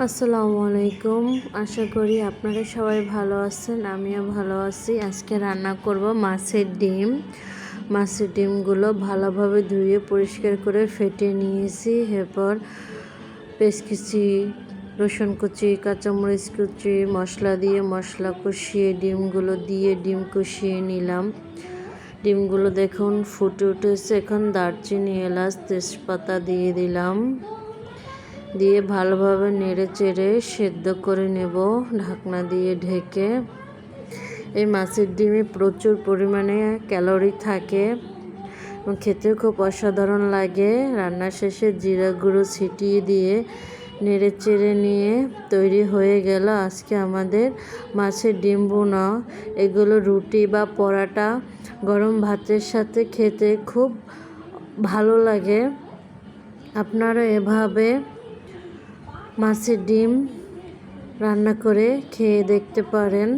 আসসালামু আলাইকুম। আশা করি আপনারা সবাই ভালো আছেন, আমিও ভালো আছি। আজকে রান্না করব মাছের ডিম। মাছের ডিমগুলো ভালোভাবে ধুয়ে পরিষ্কার করে ফেটে নিয়েছি। এরপর পেঁয়াজ কুচি, রসুন কুচি, কাঁচামরিচ কুচি, মশলা দিয়ে মশলা কষিয়ে ডিমগুলো দিয়ে ডিম কষিয়ে নিলাম। ডিমগুলো দেখুন ফুটে উঠেছে। এখন দারচিনি, এলাচ, তেজপাতা দিয়ে দিলাম। দিয়ে ভালোভাবে নেড়ে চেড়ে সেদ্ধ করে নেব ঢাকনা দিয়ে ঢেকে। এই মাছের ডিমে প্রচুর পরিমাণে ক্যালোরি থাকে এবং খেতেও খুব অসাধারণ লাগে। রান্না শেষে জিরা গুঁড়ো ছিটিয়ে দিয়ে নেড়ে চেড়ে নিয়ে তৈরি হয়ে গেল আজকে আমাদের মাছের ডিম ভুনা। এগুলো রুটি বা পরাটা, গরম ভাতের সাথে খেতে খুব ভালো লাগে। আপনারা এভাবে মাছের ডিম রান্না করে খেয়ে দেখতে পারেন।